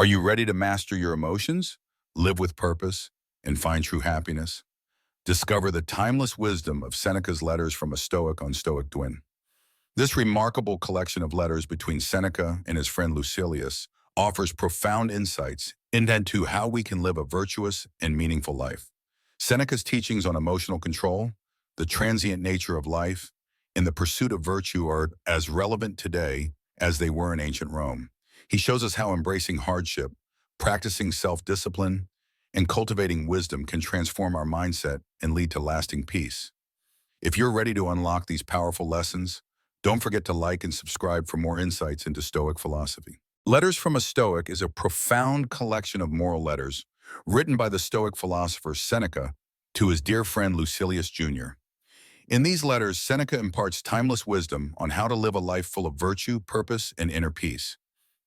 Are you ready to master your emotions, live with purpose, and find true happiness? Discover the timeless wisdom of Seneca's letters from a Stoic on Stoic Dwin. This remarkable collection of letters between Seneca and his friend Lucilius offers profound insights into how we can live a virtuous and meaningful life. Seneca's teachings on emotional control, the transient nature of life, and the pursuit of virtue are as relevant today as they were in ancient Rome. He shows us how embracing hardship, practicing self-discipline, and cultivating wisdom can transform our mindset and lead to lasting peace. If you're ready to unlock these powerful lessons, don't forget to like and subscribe for more insights into Stoic philosophy. Letters from a Stoic is a profound collection of moral letters written by the Stoic philosopher Seneca to his dear friend Lucilius Junior. In these letters, Seneca imparts timeless wisdom on how to live a life full of virtue, purpose, and inner peace.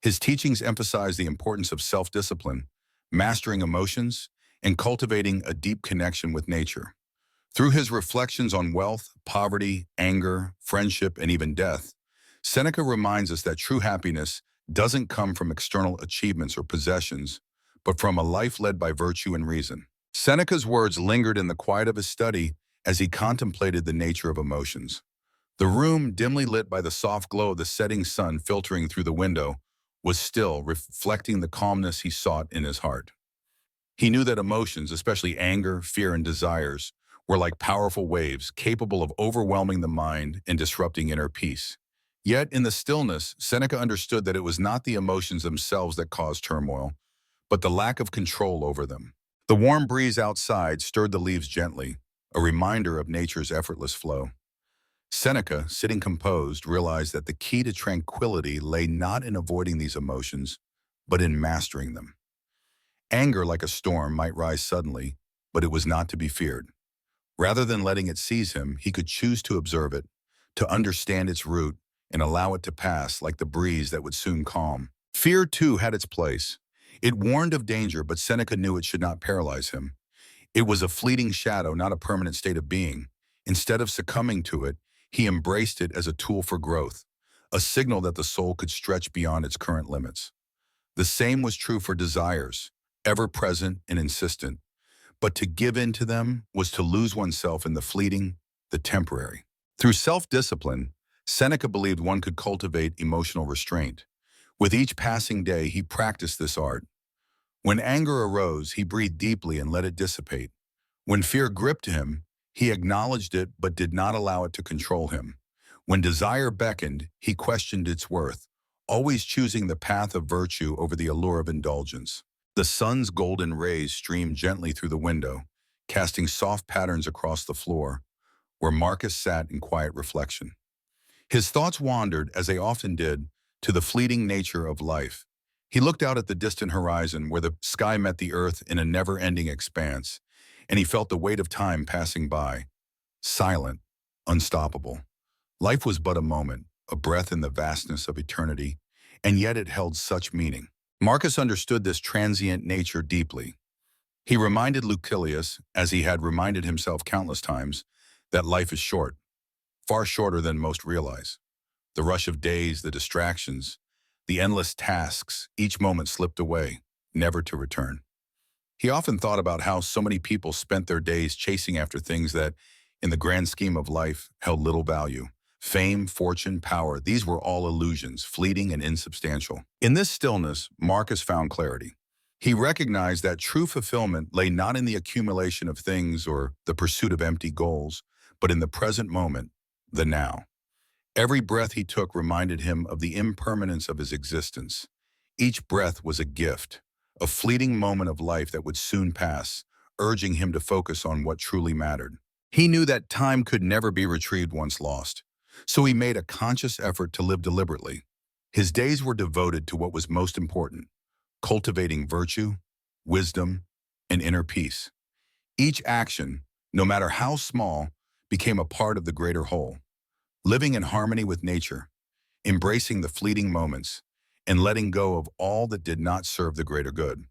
His teachings emphasize the importance of self-discipline, mastering emotions, and cultivating a deep connection with nature. Through his reflections on wealth, poverty, anger, friendship, and even death, Seneca reminds us that true happiness doesn't come from external achievements or possessions, but from a life led by virtue and reason. Seneca's words lingered in the quiet of his study as he contemplated the nature of emotions. The room, dimly lit by the soft glow of the setting sun filtering through the window, was still, reflecting the calmness he sought in his heart. He knew that emotions, especially anger, fear, and desires, were like powerful waves capable of overwhelming the mind and disrupting inner peace. Yet, in the stillness, Seneca understood that it was not the emotions themselves that caused turmoil, but the lack of control over them. The warm breeze outside stirred the leaves gently, a reminder of nature's effortless flow. Seneca, sitting composed, realized that the key to tranquility lay not in avoiding these emotions, but in mastering them. Anger, like a storm, might rise suddenly, but it was not to be feared. Rather than letting it seize him, he could choose to observe it, to understand its root, and allow it to pass like the breeze that would soon calm. Fear, too, had its place. It warned of danger, but Seneca knew it should not paralyze him. It was a fleeting shadow, not a permanent state of being. Instead of succumbing to it, he embraced it as a tool for growth, a signal that the soul could stretch beyond its current limits. The same was true for desires, ever present and insistent, but to give in to them was to lose oneself in the fleeting, the temporary. Through self-discipline, Seneca believed one could cultivate emotional restraint. With each passing day, he practiced this art. When anger arose, he breathed deeply and let it dissipate. When fear gripped him, he acknowledged it but did not allow it to control him. When desire beckoned, he questioned its worth, always choosing the path of virtue over the allure of indulgence. The sun's golden rays streamed gently through the window, casting soft patterns across the floor, where Marcus sat in quiet reflection. His thoughts wandered, as they often did, to the fleeting nature of life. He looked out at the distant horizon where the sky met the earth in a never-ending expanse, and he felt the weight of time passing by, silent, unstoppable. Life was but a moment, a breath in the vastness of eternity, and yet it held such meaning. Marcus understood this transient nature deeply. He reminded Lucilius, as he had reminded himself countless times, that life is short, far shorter than most realize. The rush of days, the distractions, the endless tasks, each moment slipped away, never to return. He often thought about how so many people spent their days chasing after things that, in the grand scheme of life, held little value. Fame, fortune, power, these were all illusions, fleeting and insubstantial. In this stillness, Marcus found clarity. He recognized that true fulfillment lay not in the accumulation of things or the pursuit of empty goals, but in the present moment, the now. Every breath he took reminded him of the impermanence of his existence. Each breath was a gift, a fleeting moment of life that would soon pass, urging him to focus on what truly mattered. He knew that time could never be retrieved once lost, so he made a conscious effort to live deliberately. His days were devoted to what was most important, cultivating virtue, wisdom, and inner peace. Each action, no matter how small, became a part of the greater whole. Living in harmony with nature, embracing the fleeting moments, and letting go of all that did not serve the greater good.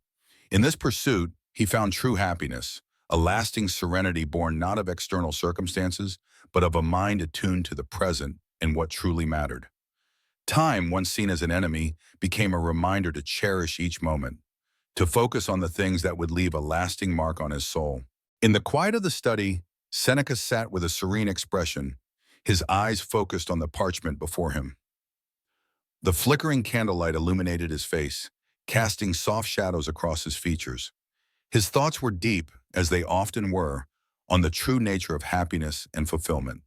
In this pursuit, he found true happiness, a lasting serenity born not of external circumstances, but of a mind attuned to the present and what truly mattered. Time, once seen as an enemy, became a reminder to cherish each moment, to focus on the things that would leave a lasting mark on his soul. In the quiet of the study, Seneca sat with a serene expression, his eyes focused on the parchment before him. The flickering candlelight illuminated his face, casting soft shadows across his features. His thoughts were deep, as they often were, on the true nature of happiness and fulfillment.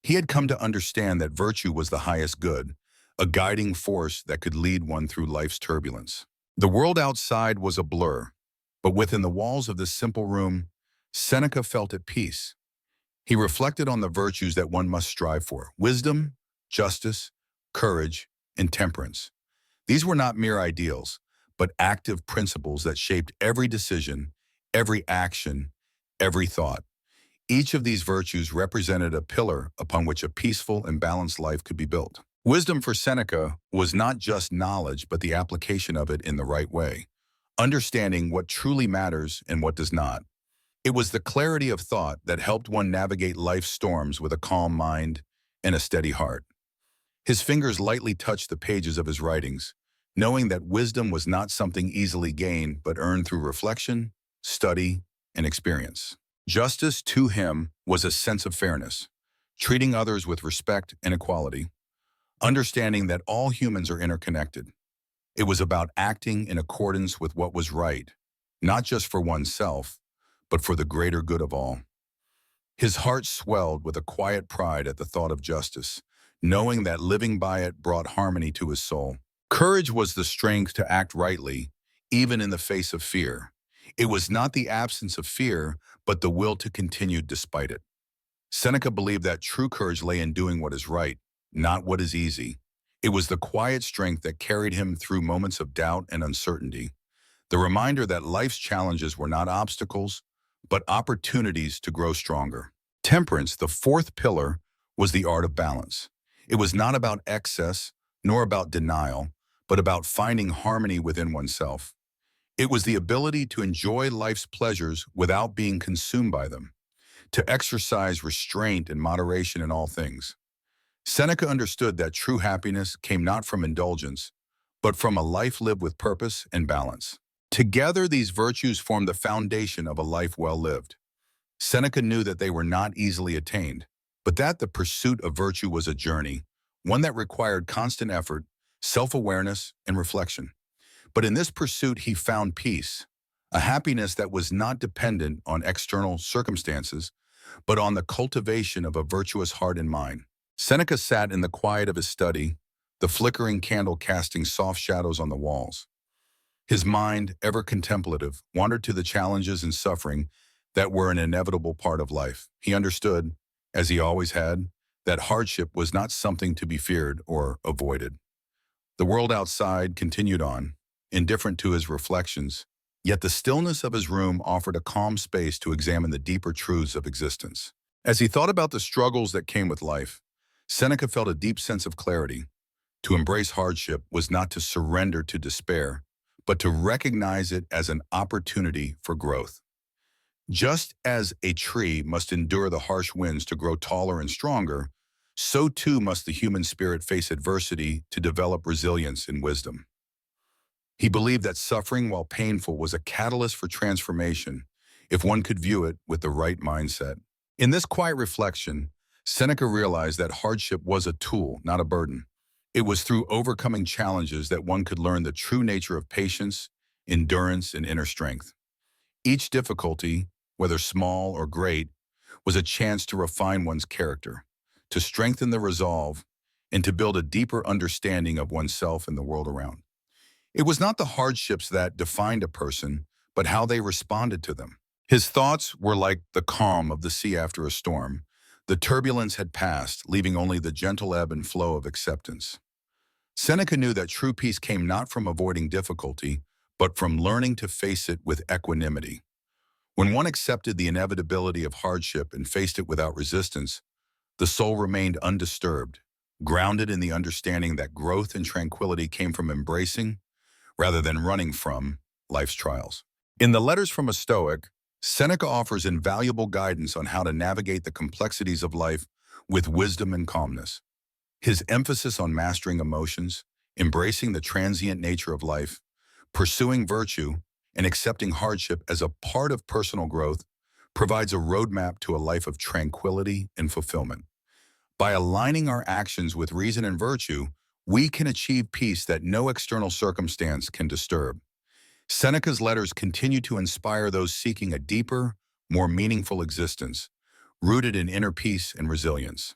He had come to understand that virtue was the highest good, a guiding force that could lead one through life's turbulence. The world outside was a blur, but within the walls of this simple room, Seneca felt at peace. He reflected on the virtues that one must strive for: wisdom, justice, courage, and temperance. These were not mere ideals, but active principles that shaped every decision, every action, every thought. Each of these virtues represented a pillar upon which a peaceful and balanced life could be built. Wisdom for Seneca was not just knowledge, but the application of it in the right way, understanding what truly matters and what does not. It was the clarity of thought that helped one navigate life's storms with a calm mind and a steady heart. His fingers lightly touched the pages of his writings, knowing that wisdom was not something easily gained but earned through reflection, study, and experience. Justice to him was a sense of fairness, treating others with respect and equality, understanding that all humans are interconnected. It was about acting in accordance with what was right, not just for oneself, but for the greater good of all. His heart swelled with a quiet pride at the thought of justice, knowing that living by it brought harmony to his soul. Courage was the strength to act rightly, even in the face of fear. It was not the absence of fear, but the will to continue despite it. Seneca believed that true courage lay in doing what is right, not what is easy. It was the quiet strength that carried him through moments of doubt and uncertainty, the reminder that life's challenges were not obstacles, but opportunities to grow stronger. Temperance, the fourth pillar, was the art of balance. It was not about excess, nor about denial, but about finding harmony within oneself. It was the ability to enjoy life's pleasures without being consumed by them, to exercise restraint and moderation in all things. Seneca understood that true happiness came not from indulgence, but from a life lived with purpose and balance. Together, these virtues formed the foundation of a life well lived. Seneca knew that they were not easily attained, but that the pursuit of virtue was a journey, one that required constant effort, self-awareness, and reflection. But in this pursuit, he found peace, a happiness that was not dependent on external circumstances, but on the cultivation of a virtuous heart and mind. Seneca sat in the quiet of his study, the flickering candle casting soft shadows on the walls. His mind, ever contemplative, wandered to the challenges and suffering that were an inevitable part of life. He understood, as he always had, that hardship was not something to be feared or avoided. The world outside continued on, indifferent to his reflections, yet the stillness of his room offered a calm space to examine the deeper truths of existence. As he thought about the struggles that came with life, Seneca felt a deep sense of clarity. To embrace hardship was not to surrender to despair, but to recognize it as an opportunity for growth. Just as a tree must endure the harsh winds to grow taller and stronger, so too must the human spirit face adversity to develop resilience and wisdom. He believed that suffering, while painful, was a catalyst for transformation if one could view it with the right mindset. In this quiet reflection, Seneca realized that hardship was a tool, not a burden. It was through overcoming challenges that one could learn the true nature of patience, endurance, and inner strength. Each difficulty, whether small or great, was a chance to refine one's character, to strengthen the resolve, and to build a deeper understanding of oneself and the world around. It was not the hardships that defined a person, but how they responded to them. His thoughts were like the calm of the sea after a storm. The turbulence had passed, leaving only the gentle ebb and flow of acceptance. Seneca knew that true peace came not from avoiding difficulty, but from learning to face it with equanimity. When one accepted the inevitability of hardship and faced it without resistance, the soul remained undisturbed, grounded in the understanding that growth and tranquility came from embracing, rather than running from, life's trials. In the Letters from a Stoic, Seneca offers invaluable guidance on how to navigate the complexities of life with wisdom and calmness. His emphasis on mastering emotions, embracing the transient nature of life, pursuing virtue, and accepting hardship as a part of personal growth provides a roadmap to a life of tranquility and fulfillment. By aligning our actions with reason and virtue, we can achieve peace that no external circumstance can disturb. Seneca's letters continue to inspire those seeking a deeper, more meaningful existence, rooted in inner peace and resilience.